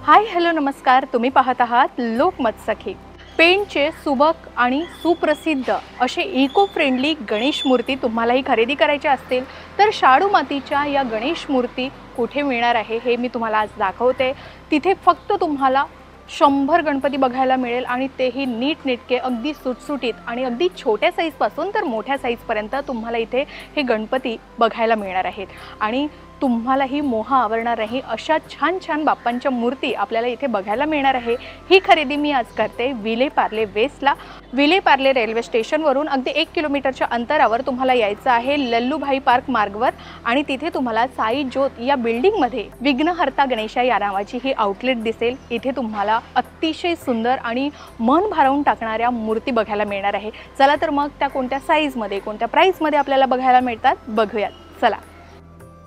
Hi hello नमस्कार, तुम्ही पाहत आहात लोकमत सखी। पेणचे सुबक आणि सुप्रसिद्ध असे इको फ्रेंडली गणेश मूर्ती तुम्हालाही खरेदी करायच्या असतील तर शाडू मातीच्या या गणेश मूर्ती कुठे मिळणार आहे हे मी तुम्हाला आज दाखवते। तिथे फक्त तुम्हाला 100 गणपती बघायला मिळेल आणि तेही नीटनेटके अगदी सुटसुटीत आणि अगदी छोट्या साईज पासून तर मोठ्या साईज पर्यंत तुम्हाला इथे हे गणपती बघायला मिळणार आहेत आणि तुम्हालाही मोह आवरणार नाही अशा छान छान बाप्पांच्या मूर्ती आपल्याला इथे बघायला मिळणार आहे। ही खरेदी मी आज करते विले पार्ले वेस्टला। विले पार्ले रेल्वे स्टेशनवरून अगदी 1 किलोमीटरच्या अंतरावर तुम्हाला यायचं आहे लल्लूभाई पार्क मार्गवर आणि तिथे तुम्हाला साई ज्योत या बिल्डिंगमध्ये विघ्नहर्ता गणेशा या नावाची ही आउटलेट दिसेल। इथे तुम्हाला अतिशय सुंदर आणि मन भारावून टाकणाऱ्या मूर्ती बघायला मिळणार आहे। चला तर मग त्या कोणत्या साईजमध्ये कोणत्या प्राइसमध्ये आपल्याला बघायला मिळतात बघूयात चला।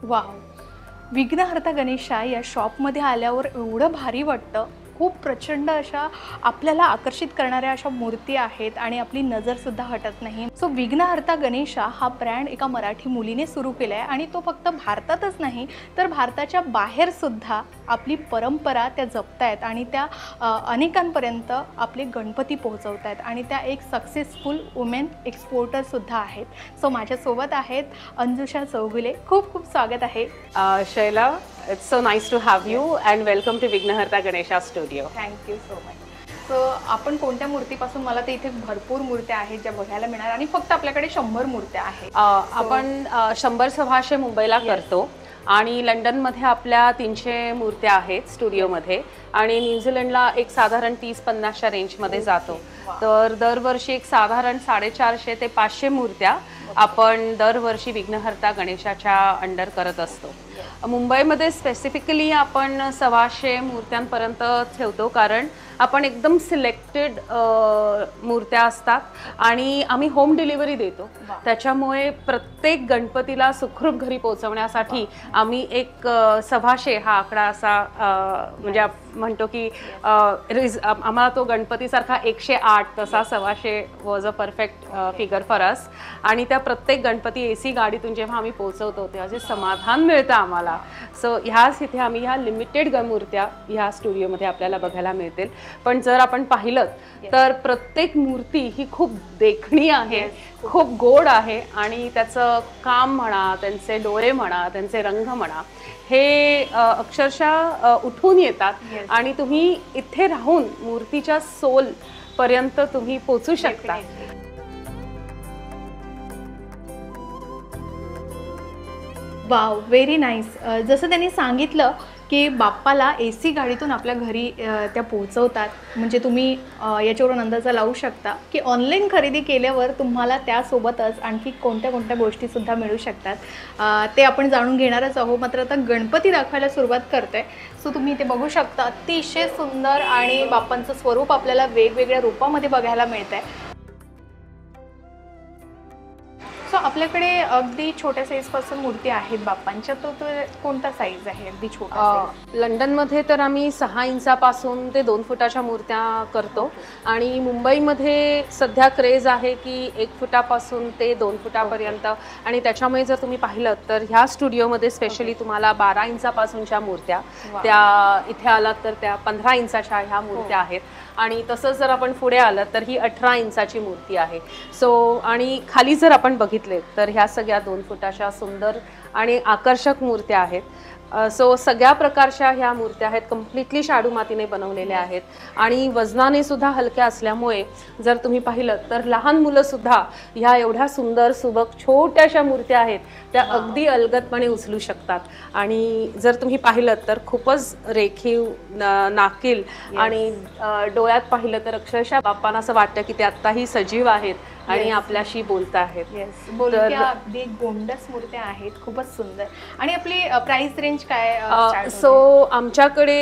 वाव, विघ्नहर्ता गणेशा या शॉपमध्ये आल्यावर एवढं भारी वाटतं। खूप प्रचंड अशा आपल्याला आकर्षित करणाऱ्या अशा मूर्ती आहेत आणि आपली नजरसुद्धा हटत नाही। सो विघ्नहर्ता गणेशा हा ब्रँड एका मराठी मुलीने सुरू केला आहे आणि तो फक्त भारतातच नाही तर भारताच्या बाहेरसुद्धा आपली परंपरा त्या जपतायत आणि त्या अनेकांपर्यंत आपले गणपती पोहोचवतायत आणि त्या एक सक्सेसफुल वुमेन एक्सपोर्टरसुद्धा आहेत। सो माझ्यासोबत आहेत अंजुषा चौगुले, खूप खूप स्वागत आहे। Shaila, it's so nice to have you and welcome to विघ्नहर्ता Ganesha studio. Thank you so much. So आपण कोणत्या मूर्तीपासून, मला तर इथे भरपूर मूर्त्या आहेत ज्या बघायला मिळणार आणि फक्त आपल्याकडे 100 मूर्त्या आहेत। आपण 100 सभाशे मुंबईला करतो आणि लंडनमध्ये आपल्या 300 मूर्त्या आहेत स्टुडिओमध्ये आणि न्यूझीलंडला एक साधारण 30-50च्या रेंजमध्ये जातो। तर दरवर्षी एक साधारण 450 ते 500 मूर्त्या आपण दरवर्षी विघ्नहर्ता गणेशाच्या अंडर करत असतो। मुंबईमध्ये स्पेसिफिकली आपण 100 मूर्त्यांपर्यंत ठेवतो कारण आपण एकदम सिलेक्टेड मूर्त्या असतात आणि आम्ही होम डिलिव्हरी देतो। त्याच्यामुळे प्रत्येक गणपतीला सुखरूप घरी पोहोचवण्यासाठी आम्ही एक 100 हा आकडा असा म्हणजे म्हणतो की आम्हाला तो गणपतीसारखा 108 तसा 100 was a perfect figure for us. आणि त्या प्रत्येक गणपती एसी गाडीतून जेव्हा आम्ही पोहोचवतो तेव्हा जे समाधान मिळतं आम्हाला। सो ह्याच इथे आम्ही ह्या लिमिटेड मूर्त्या ह्या स्टुडिओमध्ये आपल्याला बघायला मिळतील। पण जर आपण पाहिलं तर प्रत्येक मूर्ती ही खूप देखणी आहे, खूप गोड आहे आणि त्याचं काम म्हणा, त्यांचे डोळे म्हणा, त्यांचे रंग म्हणा हे अक्षरशः उठून येतात आणि तुम्ही इथे राहून मूर्तीच्या सोल पर्यंत तुम्ही पोहोचू शकता। Wow, very nice. जसं त्यांनी सांगितलं की बाप्पाला एसी गाडीतून आपल्या घरी त्या पोहोचवतात, म्हणजे तुम्ही याच्यावरून अंदाजा लावू शकता की ऑनलाईन खरेदी केल्यावर तुम्हाला त्यासोबतच आणखी कोणत्या कोणत्या गोष्टीसुद्धा मिळू शकतात ते आपण जाणून घेणारच आहोत। मात्र आता गणपती दाखवायला सुरुवात करते। सो तुम्ही इथे बघू शकता अतिशय सुंदर आणि बाप्पांचं स्वरूप आपल्याला वेगवेगळ्या रूपामध्ये बघायला मिळतंय। सो आपल्याकडे अगदी छोट्या साईजपासून मूर्ती आहेत बाप्पांच्या, तो कोणता साईज आहे अगदी छोटा? लंडनमध्ये तर आम्ही 6 इंचापासून ते 2 फुटाच्या मूर्त्या करतो आणि मुंबईमध्ये सध्या क्रेज आहे की 1 फुटापासून ते 2 फुटापर्यंत। आणि त्याच्यामुळे जर तुम्ही पाहिलं तर ह्या स्टुडिओमध्ये स्पेशली तुम्हाला 12 इंचापासूनच्या मूर्त्या, त्या इथे आलात तर त्या 15 इंचाच्या ह्या मूर्त्या आहेत आणि तसंच जर आपण पुढे आलं तर ही 18 इंचाची मूर्ती आहे। सो आणि खाली जर आपण बघितले तर ह्या सगळ्या 2 फुटाच्या सुंदर आणि आकर्षक मूर्त्या आहेत। सो सगळ्या प्रकारच्या ह्या मूर्त्या आहेत, कम्प्लिटली शाडू मातीने बनवलेल्या आहेत आणि वजनाने सुद्धा हलक्या असल्यामुळे जर तुम्ही पाहिलं तर लहान मुलं सुद्धा ह्या एवढ्या सुंदर सुबक छोट्याशा मूर्त्या आहेत त्या अगदी अलगदपणे उचलू शकतात। आणि जर तुम्ही पाहिलं तर खूपच रेखीव, नाकील आणि डोळ्यात पाहिलं तर अक्षरशः बाप्पांना असं वाटतं की ते आत्ताही सजीव आहेत आणि आपल्याशी बोलत आहेत। अगदी गोंडस मूर्त्या आहेत, खूपच सुंदर। आणि आपली प्राइस रेंज काय? सो आमच्याकडे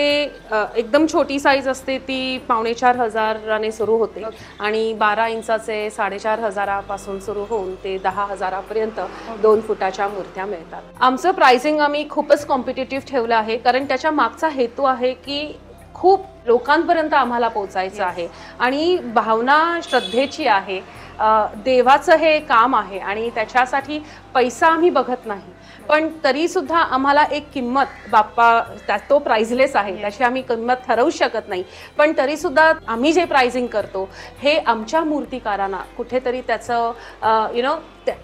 एकदम छोटी साईज असते ती 4,500 सुरू होते आणि 12 इंचाचे 4,500 पासून सुरू होऊन ते 10,000 2 फुटाच्या मूर्त्या मिळतात। आमचं प्राइसिंग आम्ही खूपच कॉम्पिटिटिव्ह ठेवलं आहे कारण त्याच्या मागचा हेतू आहे की खूप लोकांपर्यंत आम्हाला पोहोचायचं आहे आणि भावना श्रद्धेची आहे. देवाचं हे काम आहे आणि त्याच्यासाठी पैसा आम्ही बघत नाही, पण तरी सुद्धा आम्हाला एक किंमत बाप्पा तो प्राइजलेस आहे, त्याची आम्ही किंमत ठरवू शकत नाही, पण तरी सुद्धा आम्ही जे प्राइसिंग करतो हे आमच्या मूर्तिकारांना कुठेतरी त्याचं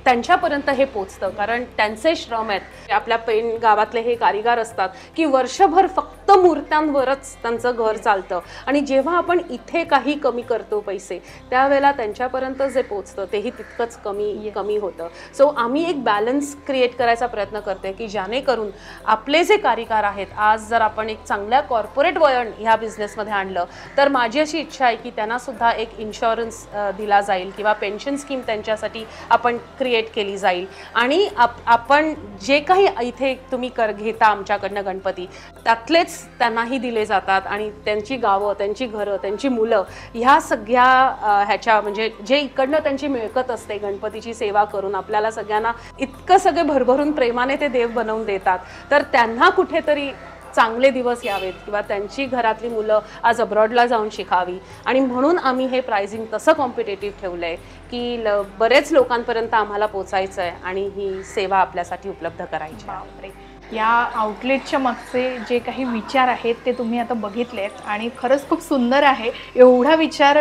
त्यांच्यापर्यंत हे पोचतं, कारण त्यांचे श्रम आहेत. आपल्या पेण गावातले हे कारीगार असतात की वर्षभर फक्त मूर्त्यांवरच त्यांचं घर चालतं आणि जेव्हा आपण इथे काही कमी करतो पैसे, त्यावेळेला त्यांच्यापर्यंत जे पोचतं तेही तितकंच कमी होतं. सो आम्ही एक बॅलन्स क्रिएट करायचा प्रयत्न करते की जेणेकरून आपले जे कारीगार आहेत, आज जर आपण एक चांगल्या कॉर्पोरेट वळण ह्या बिझनेसमध्ये आणलं तर माझी अशी इच्छा आहे की त्यांना सुद्धा एक इन्शुरन्स दिला जाईल किंवा पेन्शन स्कीम त्यांच्यासाठी आपण क्रिएट केली जाईल आणि आपण जे काही इथे तुम्ही घेता आमच्याकडनं गणपती, त्यातलेच त्यांनाही दिले जातात आणि त्यांची गावं, त्यांची घरं, त्यांची मुलं, ह्या सगळ्या ह्याच्या म्हणजे जे इकडनं त्यांची मिळकत असते गणपतीची सेवा करून आपल्याला सगळ्यांना इतकं सगळे भरभरून प्रेमाने ते देव बनवून देतात, तर त्यांना कुठेतरी चांगले दिवस यावेत किंवा त्यांची घरातली मुलं आज अब्रॉडला जाऊन शिकावी आणि म्हणून आम्ही हे प्राइसिंग तसं कॉम्पिटेटिव्ह ठेवलं आहे की बरेच लोकांपर्यंत आम्हाला पोचायचं आहे आणि ही सेवा आपल्यासाठी उपलब्ध करायची आहे. या आउटलेटच्या मागचे जे काही विचार आहेत ते तुम्ही आता बघितलेत आणि खरंच खूप सुंदर आहे. एवढा विचार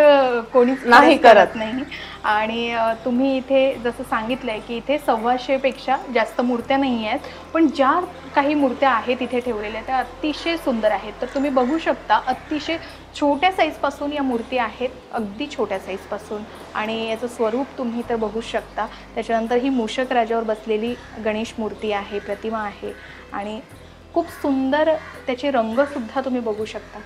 कोणीच नाही करत नाही आणि तुम्ही इथे जसं सांगितलंय की इथे 125 पेक्षा जास्त मूर्त्या नाही आहेत, पण ज्या काही मूर्त्या आहेत इथे ठेवलेल्या त्या अतिशय सुंदर आहेत. तर तुम्ही बघू शकता अतिशय छोट्या साईजपासून या मूर्ती आहेत, अगदी छोट्या साईजपासून, आणि याचं स्वरूप तुम्ही तर बघू शकता. त्याच्यानंतर ही मूषक राजावर बसलेली गणेश मूर्ती आहे, प्रतिमा आहे आणि खूप सुंदर त्याचे रंगसुद्धा तुम्ही बघू शकता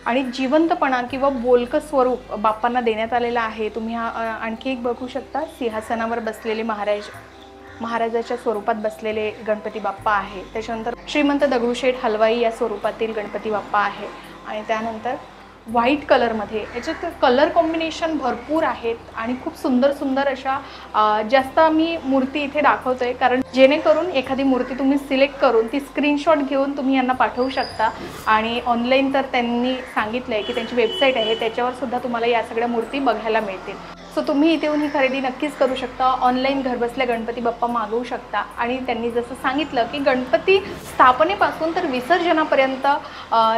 आणि जिवंतपणा किंवा बोलकं स्वरूप बाप्पांना देण्यात आलेलं आहे. तुम्ही आणखी एक बघू शकता, सिंहासनावर बसलेले महाराजाच्या स्वरूपात बसलेले गणपती बाप्पा आहे. त्याच्यानंतर श्रीमंत दगडूशेठ हलवाई या स्वरूपातील गणपती बाप्पा आहे आणि त्यानंतर व्हाईट कलरमध्ये, याच्यात कलर कॉम्बिनेशन भरपूर आहेत आणि खूप सुंदर सुंदर अशा जास्त आम्ही मूर्ती इथे दाखवतो आहे, कारण जेणेकरून एखादी मूर्ती तुम्ही सिलेक्ट करून ती स्क्रीनशॉट घेऊन तुम्ही यांना पाठवू शकता आणि ऑनलाईन तर त्यांनी सांगितलं आहे की त्यांची वेबसाईट आहे, त्याच्यावर सुद्धा तुम्हाला या सगळ्या मूर्ती बघायला मिळतील. सो तुम्ही इथे येऊन ही खरेदी नक्कीच करू शकता. ऑनलाईन घरबसल्या गणपती बाप्पा मागवू शकता आणि त्यांनी जसं सांगितलं की गणपती स्थापनेपासून तर विसर्जनापर्यंत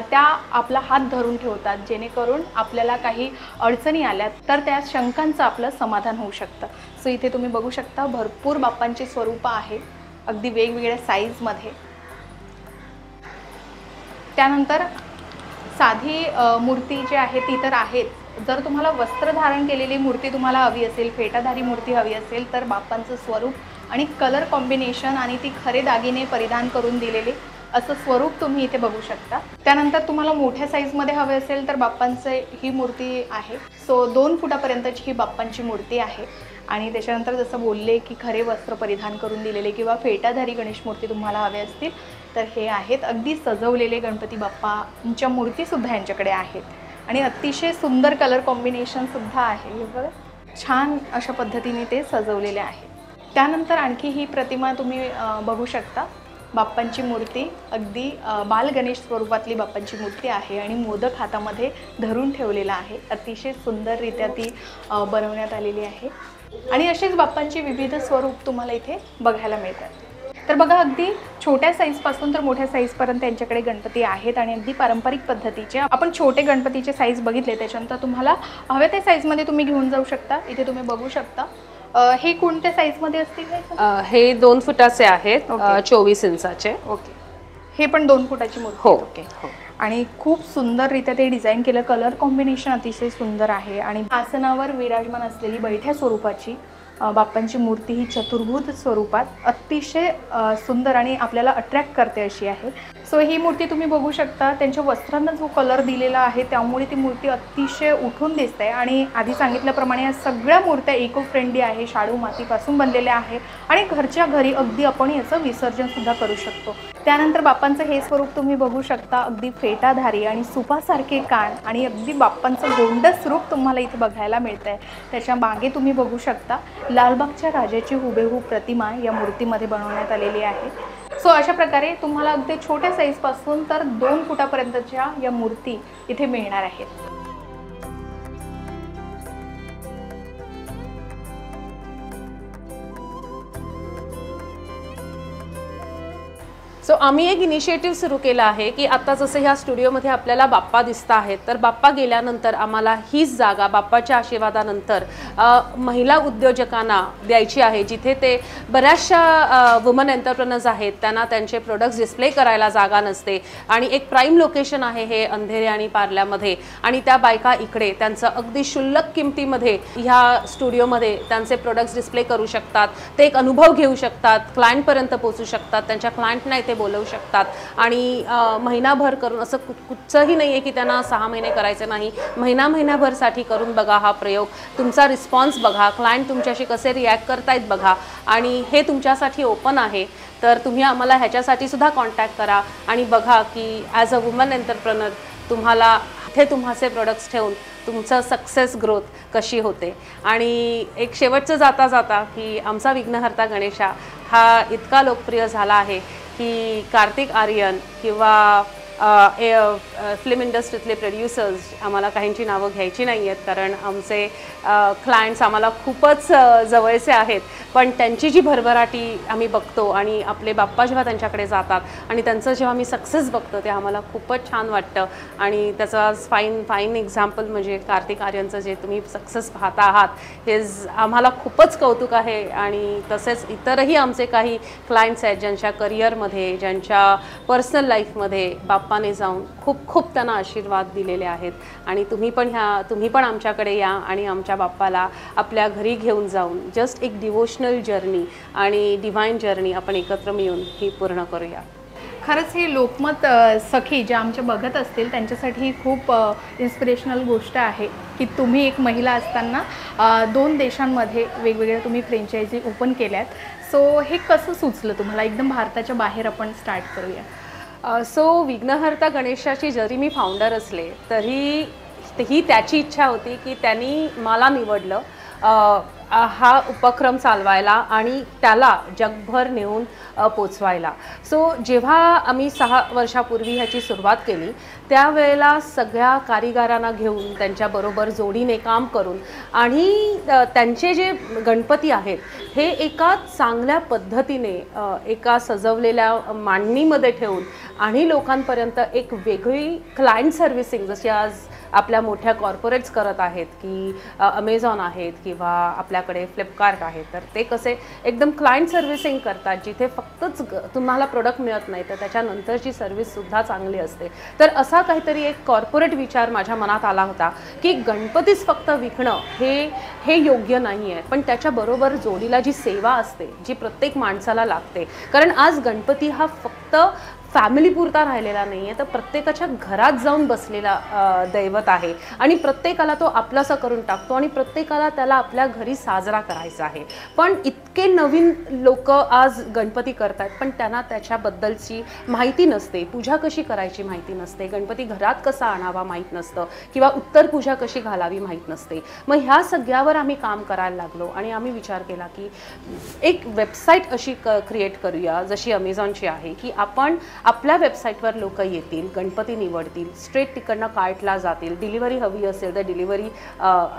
त्या आपला हात धरून ठेवतात, जेणेकरून आपल्याला काही अडचणी आल्या तर त्या शंकांचं आपलं समाधान होऊ शकतं. सो इथे तुम्ही बघू शकता भरपूर बाप्पांची स्वरूपं आहे, अगदी वेगवेगळ्या साईजमध्ये. त्यानंतर साधी मूर्ती जी आहे ती तर आहेच. जर तुम्हाला वस्त्र धारण केलेली मूर्ती तुम्हाला हवी असेल, फेटाधारी मूर्ती हवी असेल, तर बाप्पांचं स्वरूप आणि कलर कॉम्बिनेशन आणि ती खरे दागिने परिधान करून दिलेले असं स्वरूप तुम्ही इथे बघू शकता. त्यानंतर तुम्हाला मोठ्या साईजमध्ये हवे असेल तर बाप्पांचे ही मूर्ती आहे. सो 2 फुटापर्यंतची ही बाप्पांची मूर्ती आहे आणि त्याच्यानंतर जसं बोलले की खरे वस्त्र परिधान करून दिलेले किंवा फेटाधारी गणेश मूर्ती तुम्हाला हवे असतील तर हे आहेत. अगदी सजवलेले गणपती बाप्पांच्या मूर्तीसुद्धा यांच्याकडे आहेत आणि अतिशय सुंदर कलर कॉम्बिनेशनसुद्धा आहे. हे बघा, छान अशा पद्धतीने ते सजवलेले आहे. त्यानंतर आणखी ही प्रतिमा तुम्ही बघू शकता, बाप्पांची मूर्ती अगदी बाल गणेश स्वरूपातली बाप्पांची मूर्ती आहे आणि मोदक हातामध्ये धरून ठेवलेला आहे. अतिशय सुंदररित्या ती बनवण्यात आलेली आहे आणि असेच बाप्पांची विविध स्वरूप तुम्हाला इथे बघायला मिळतात. तर बघा, अगदी छोट्या साईजपासून तर मोठ्या साईजपर्यंत त्यांच्याकडे गणपती आहेत आणि अगदी पारंपरिक पद्धतीचे. आपण छोटे गणपतीचे साईज बघितले, त्याच्यानंतर तुम्हाला हव्या त्या साईजमध्ये तुम्ही घेऊन जाऊ शकता. इथे तुम्ही बघू शकता. हे कोणत्या साईजमध्ये असतील? हे 2 फुटाचे आहेत, 24 इंचाचे. ओके, हे पण 2 फुटाची मूर्ती. हो. ओके. आणि खूप सुंदररित्या ते डिझाईन केलं. कलर कॉम्बिनेशन अतिशय सुंदर आहे आणि आसनावर विराजमान असलेली बैठ्या स्वरूपाची बाप्पांची मूर्ती ही चतुर्भुज स्वरूपात अतिशय सुंदर आणि आपल्याला अट्रॅक्ट करते अशी आहे. सो ही मूर्ती तुम्ही बघू शकता. त्यांच्या वस्त्रांना जो कलर दिलेला आहे त्यामुळे ती मूर्ती अतिशय उठून दिसते आणि आधी सांगितल्याप्रमाणे या सगळ्या मूर्त्या इको फ्रेंडली आहे, शाडू मातीपासून बनलेल्या आहे आणि घरच्या घरी अगदी आपण याचं विसर्जनसुद्धा करू शकतो. त्यानंतर बाप्पांचं हे स्वरूप तुम्ही बघू शकता, अगदी फेटाधारी आणि सुपासारखे कान आणि अगदी बाप्पांचं गोंडस रूप तुम्हाला इथे बघायला मिळतं आहे. त्याच्या मागे तुम्ही बघू शकता लालबागच्या राजाची हुबेहूब प्रतिमा या मूर्तीमध्ये बनवण्यात आलेली आहे. सो अशा प्रकारे तुम्हाला अगदी छोट्या साईजपासून तर 2 फुटापर्यंतच्या या मूर्ती इथे मिळणार आहेत. सो आम्ही एक इनिशिएटिव्ह सुरू केला आहे की आता जसं ह्या स्टुडिओमध्ये आपल्याला बाप्पा दिसत आहेत, तर बाप्पा गेल्यानंतर आम्हाला हीच जागा बाप्पाच्या आशीर्वादानंतर महिला उद्योजकांना द्यायची आहे, जिथे ते बऱ्याचशा वुमन एंटरप्रेनर्स आहेत, त्यांना त्यांचे प्रोडक्ट्स डिस्प्ले करायला जागा नसते. आणि एक प्राईम लोकेशन आहे हे अंधेरी आणि पार्ल्यामध्ये, आणि त्या बायका इकडे त्यांचं अगदी क्षुल्लक किमतीमध्ये ह्या स्टुडिओमध्ये त्यांचे प्रोडक्ट्स डिस्प्ले करू शकतात. ते एक अनुभव घेऊ शकतात, क्लायंटपर्यंत पोहोचू शकतात, त्यांच्या क्लायंटना इथे बोलवू शकतात. आणि महिनाभर करून असं कुठचंही नाही आहे की त्यांना 6 महिने करायचं नाही, महिनाभरसाठी करून बघा हा प्रयोग. तुमचा रिस्पॉन्स बघा, क्लायंट तुमच्याशी कसे रिॲक्ट करतायत बघा, आणि हे तुमच्यासाठी ओपन आहे. तर तुम्ही आम्हाला ह्याच्यासाठी सुद्धा कॉन्टॅक्ट करा आणि बघा की ॲज अ वुमन एंटरप्रेनर तुम्हाला इथे तुमचे प्रोडक्ट्स ठेवून तुमचं सक्सेस ग्रोथ कशी होते. आणि एक शेवटचं जाता जाता की आमचा विघ्नहर्ता गणेशा हा इतका लोकप्रिय झाला आहे की कार्तिक आर्यन किंवा फिल्म इंडस्ट्रीतले प्रोड्युसर्स, आम्हाला काहींची नावं घ्यायची नाही आहेत कारण आमचे क्लायंट्स आम्हाला खूपच जवळचे आहेत, पण त्यांची जी भरभराटी आम्ही बघतो आणि आपले बाप्पा जेव्हा त्यांच्याकडे जातात आणि त्यांचं जेव्हा आम्ही सक्सेस बघतो ते आम्हाला खूपच छान वाटतं. आणि त्याचा फाईन एक्झाम्पल म्हणजे कार्तिक आर्यनचं जे तुम्ही सक्सेस पाहता आहात, हे आम्हाला खूपच कौतुक आहे. आणि तसेच इतरही आमचे काही क्लायंट्स आहेत ज्यांच्या करिअरमध्ये, ज्यांच्या पर्सनल लाईफमध्ये बाप्पाने जाऊन खूप त्यांना आशीर्वाद दिलेले आहेत. आणि तुम्ही पण आमच्याकडे या आणि आमच्या बाप्पाला आपल्या घरी घेऊन जाऊन जस्ट एक डिवोशनल जर्नी आणि डिव्हाइन जर्नी आपण एकत्र मिळून ही पूर्ण करूया. खरंच ही लोकमत सखी ज्या आमच्या बघत असतील त्यांच्यासाठी खूप इन्स्पिरेशनल गोष्ट आहे की तुम्ही एक महिला असताना 2 देशांमध्ये वेगवेगळ्या तुम्ही फ्रँचायझी ओपन केल्यात. सो हे कसं सुचलं तुम्हाला? एकदम भारताच्या बाहेर आपण स्टार्ट करूया. सो विघ्नहर्ता गणेशाची जरी मी फाउंडर असले तरी ही त्याची इच्छा होती की त्यांनी मला निवडलं हा उपक्रम चालवायला आणि त्याला जगभर नेऊन पोचवायला. सो जेव्हा आम्ही 6 वर्षापूर्वी ह्याची सुरुवात केली त्यावेळेला सगळ्या कारिगरांना घेऊन त्यांच्याबरोबर जोडीने काम करून आणि त्यांचे जे गणपती आहेत हे एका चांगल्या पद्धतीने एका सजवलेल्या मांडणीमध्ये ठेवून आणि लोकांपर्यंत एक वेगळी क्लायंट सर्व्हिसिंग जशी आज आपल्या मोठ्या कॉर्पोरेट्स करत आहेत की अमेझॉन आहेत किंवा आपल्याकडे फ्लिपकार्ट आहेत, तर ते कसे एकदम क्लायंट सर्व्हिसिंग करतात जिथे फक्तच तुम्हाला प्रोडक्ट मिळत नाही तर त्याच्यानंतरची सर्व्हिससुद्धा चांगली असते. तर असा काहीतरी एक कॉर्पोरेट विचार माझ्या मनात आला होता की गणपतीच फक्त विकणं हे योग्य नाही आहे, पण त्याच्याबरोबर जोडीला जी सेवा असते जी प्रत्येक माणसाला लागते. कारण आज गणपती हा फक्त फॅमिलीपुरता राहिलेला नाही आहे, तर प्रत्येकाच्या घरात जाऊन बसलेला दैवत आहे आणि प्रत्येकाला तो आपलासा करून टाकतो आणि प्रत्येकाला त्याला आपल्या घरी साजरा करायचा आहे. पण इतके नवीन लोक आज गणपती करतात पण त्यांना त्याच्याबद्दलची माहिती नसते, पूजा कशी करायची माहिती नसते, गणपती घरात कसा आणावा माहीत नसतं किंवा उत्तर पूजा कशी घालावी माहीत नसते. मग ह्या सगळ्यावर आम्ही काम करायला लागलो आणि आम्ही विचार केला की एक वेबसाईट अशी क्रिएट करूया जशी अमेझॉनची आहे की आपण आपल्या वेबसाईटवर लोक येतील, गणपती निवडतील, स्ट्रेट तिकडनं कार्टला जातील, डिलिव्हरी हवी असेल तर डिलिव्हरी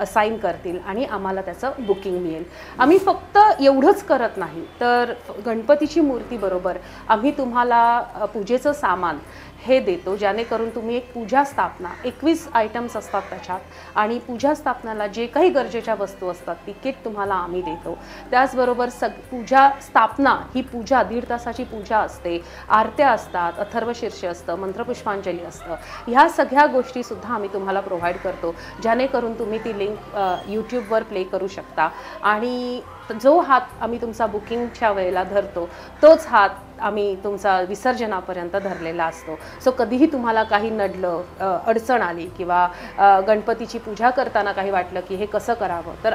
असाइन करतील आणि आम्हाला त्याचं बुकिंग मिळेल. आम्ही फक्त एवढंच करत नाही तर गणपतीची मूर्तीबरोबर आम्ही तुम्हाला पूजेचं सामान हे देतो जेणेकरून तुम्ही एक पूजा स्थापना 21 आयटम्स असतात त्याच्यात आणि पूजा स्थापनाला जे काही गरजेच्या वस्तू असतात ती किट तुम्हाला आम्ही देतो. त्याचबरोबर पूजा स्थापना ही पूजा 1.5 तासाची पूजा असते, आरत्या असतात, अथर्वशीर्ष असतं, मंत्रपुष्पांजली असतं. ह्या सगळ्या गोष्टीसुद्धा आम्ही तुम्हाला प्रोव्हाइड करतो जेणेकरून तुम्ही ती लिंक यूट्यूबवर प्ले करू शकता. आणि जो हात आम्ही तुमचा बुकिंगच्या वेळेला धरतो तोच हात आम्ही तुमचा विसर्जनापर्यंत धरलेला असतो. सो कधीही तुम्हाला काही नडलं, अडचण आली किंवा गणपतीची पूजा करताना काही वाटलं की हे कसं करावं तर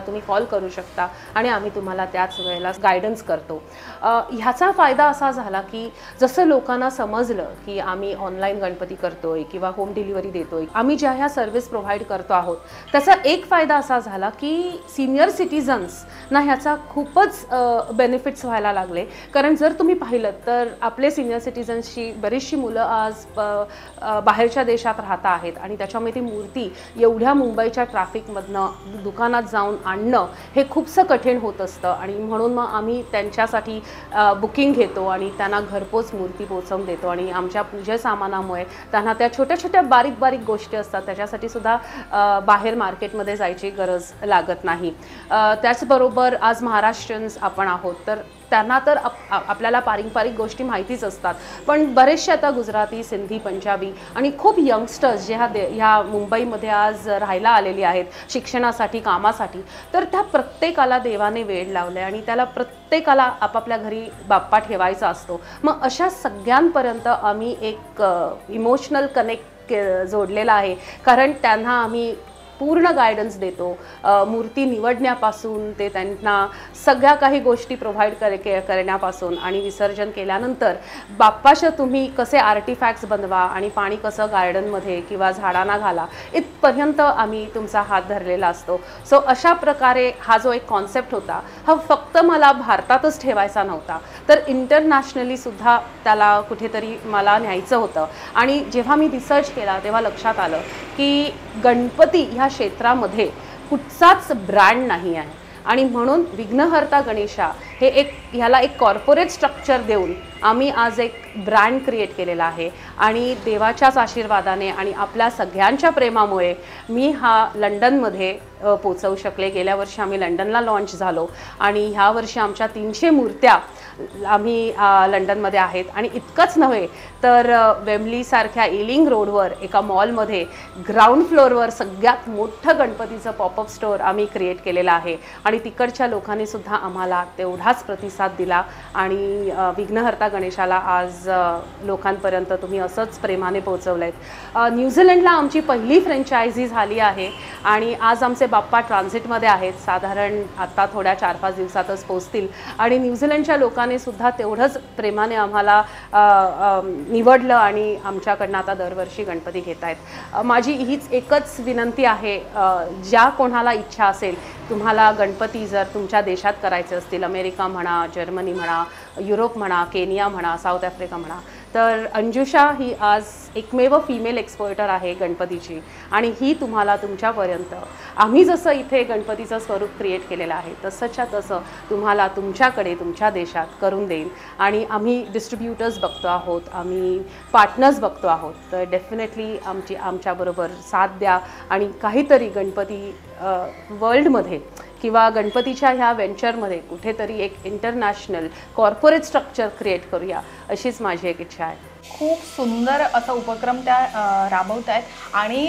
तुम्ही कॉल करू शकता आणि आम्ही तुम्हाला त्याच वेळेला गायडन्स करतो. ह्याचा फायदा असा झाला की जसं लोकांना समजलं की आम्ही ऑनलाईन गणपती करतोय किंवा होम डिलिव्हरी देतोय, आम्ही ज्या ह्या सर्व्हिस प्रोव्हाइड करतो आहोत त्याचा एक फायदा असा झाला की सिनियर सिटीजन्स ना ह्याचा खूपच बेनिफिट्स व्हायला लागले. कारण जर तुम्ही पाहिलं तर आपले सिनियर सिटीजन्सची बरीचशी मुलं आज बाहेरच्या देशात राहत आहेत आणि त्याच्यामुळे ती मूर्ती एवढ्या मुंबईच्या ट्रॅफिकमधनं दुकानात जाऊन आणणं हे खूपसं कठीण होत असतं आणि म्हणून मग आम्ही त्यांच्यासाठी बुकिंग घेतो आणि त्यांना घरपोच मूर्ती पोचवून देतो आणि आमच्या पूजे सामानामुळे त्यांना त्या छोट्या छोट्या बारीक बारीक गोष्टी असतात त्याच्यासाठी सुद्धा बाहेर मार्केटमध्ये जायची गरज लागत नाही. त्याचबरोबर आज महाराष्ट्रीयन्स आपण आहोत तर त्यांना तर आपल्याला पारंपरिक गोष्टी माहितीच असतात, पण बरेचसे आता गुजराती, सिंधी, पंजाबी आणि खूप यंगस्टर्स जे ह्या मुंबईमध्ये आज राहायला आलेली आहेत शिक्षणासाठी, कामासाठी, तर त्या प्रत्येकाला देवाने वेळ लावला आणि त्याला प्रत्येकाला आपापल्या घरी बाप्पा ठेवायचा असतो. मग अशा सगळ्यांपर्यंत आम्ही एक इमोशनल कनेक्ट जोडलेला आहे, कारण त्यांना आम्ही पूर्ण गायडन्स देतो. मूर्ती निवडण्यापासून ते त्यांना सगळ्या काही गोष्टी प्रोव्हाइड करण्यापासून आणि विसर्जन केल्यानंतर बाप्पाचं तुम्ही कसे आर्टिफॅक्ट्स बनवा आणि पाणी कसं गार्डनमध्ये किंवा झाडांना घाला इथपर्यंत आम्ही तुमचा हात धरलेला असतो. सो अशा प्रकारे हा जो एक कॉन्सेप्ट होता हा फक्त मला भारतातच ठेवायचा नव्हता, तर इंटरनॅशनली सुद्धा त्याला कुठेतरी मला न्यायचं होतं. आणि जेव्हा मी रिसर्च केला तेव्हा लक्षात आलं की गणपती ह्या क्षेत्रामध्ये कुठचाच ब्रँड नाही आहे आणि म्हणून विघ्नहर्ता गणेशा हे ह्याला एक कॉर्पोरेट स्ट्रक्चर देऊन आम्ही आज एक ब्रँड क्रिएट केलेला आहे. आणि देवाच्याच आशीर्वादाने आणि आपल्या सगळ्यांच्या प्रेमामुळे मी हा लंडनमध्ये पोचवू शकले. गेल्या वर्षी आम्ही लंडनला लॉन्च झालो आणि ह्या वर्षी आमच्या 300 मूर्त्या आम्ही लंडनमध्ये आहेत. आणि इतकंच नव्हे तर वेम्बलीसारख्या ईलिंग रोडवर एका मॉलमध्ये ग्राउंड फ्लोअरवर सगळ्यात मोठं गणपतीचं पॉपअप स्टोअर आम्ही क्रिएट केलेलं आहे आणि तिकडच्या लोकांनीसुद्धा आम्हाला तेवढाच प्रतिसाद दिला आणि विघ्नहर्ता गणेशाला आज लोकांपर्यंत तुम्ही असंच प्रेमाने पोहोचवलं आहेत. न्यूझीलंडला आमची पहिली फ्रँचायझी झाली आहे आणि आज आमचे बाप्पा ट्रान्झिटमध्ये आहेत. साधारण आता थोड्या 4-5 दिवसातच पोहोचतील आणि न्यूझीलंडच्या लोकांनी सुद्धा तेवढंच प्रेमाने आम्हाला निवडलं आणि आमच्याकडनं आता दरवर्षी गणपती घेत आहेत. माझी हीच एकच विनंती आहे, ज्या कोणाला इच्छा असेल तुम्हाला गणपती जर तुमच्या देशात करायचे असतील, अमेरिका म्हणा, जर्मनी म्हणा, युरोप म्हणा, केनिया म्हणा, साऊथ आफ्रिका म्हणा, तर अंजुषा ही आज एकमेव फिमेल एक्सपोर्टर आहे गणपतीची आणि ही तुम्हाला तुमच्यापर्यंत आम्ही जसं इथे गणपतीचं स्वरूप क्रिएट केलेलं आहे तसंच्या तसं तुम्हाला तुमच्याकडे तुमच्या देशात करून देईन. आणि आम्ही डिस्ट्रीब्युटर्स बघतो आहोत, आम्ही पार्टनर्स बघतो आहोत, तर डेफिनेटली आमच्याबरोबर साथ द्या आणि काहीतरी गणपती वर्ल्डमध्ये किंवा गणपतीच्या ह्या व्हेंचरमध्ये कुठेतरी एक इंटरनॅशनल कॉर्पोरेट स्ट्रक्चर क्रिएट करूया अशीच माझी एक इच्छा आहे. खूप सुंदर असा उपक्रम त्या राबवत आहेत आणि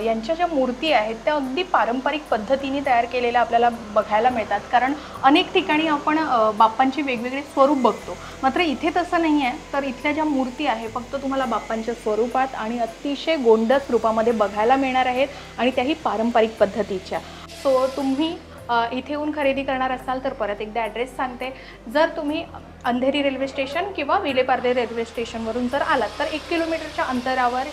यांच्या ज्या मूर्ती आहेत त्या अगदी पारंपरिक पद्धतीने तयार केलेल्या आपल्याला बघायला मिळतात, कारण अनेक ठिकाणी आपण बाप्पांची वेगवेगळे स्वरूप बघतो, मात्र इथे तसं नाही आहे. तर इथल्या ज्या मूर्ती आहे फक्त तुम्हाला बाप्पांच्या स्वरूपात आणि अतिशय गोंडस रूपामध्ये बघायला मिळणार आहेत आणि त्याही पारंपरिक पद्धतीच्या. सो तुम्ही इथे येऊन खरेदी करणार असाल तर परत एकदा ॲड्रेस सांगते. जर तुम्ही अंधेरी रेल्वे स्टेशन किंवा विलेपार्ले रेल्वे स्टेशनवरून जर आलात तर 1 किलोमीटरच्या अंतरावर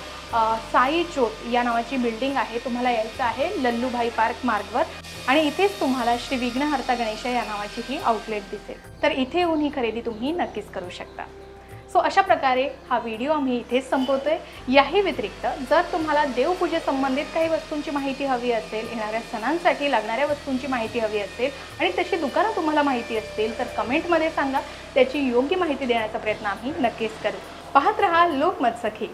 साई ज्योत या नावाची बिल्डिंग आहे. तुम्हाला यायचं आहे लल्लूभाई पार्क मार्गवर आणि इथेच तुम्हाला श्री विघ्नहर्ता गणेश या नावाची ही आउटलेट दिसेल. तर इथे येऊन ही खरेदी तुम्ही नक्कीच करू शकता. सो अशा प्रकारे हा व्हिडिओ आम्ही इथेच संपवतोय. याही व्यतिरिक्त जर तुम्हाला देवपूजेसंबंधित काही वस्तूंची माहिती हवी असेल, येणाऱ्या सणांसाठी लागणाऱ्या वस्तूंची माहिती हवी असेल आणि तशी दुकानं तुम्हाला माहिती असतील तर कमेंटमध्ये सांगा. त्याची योग्य माहिती देण्याचा प्रयत्न आम्ही नक्कीच करू. पाहत रहा लोकमत सखी.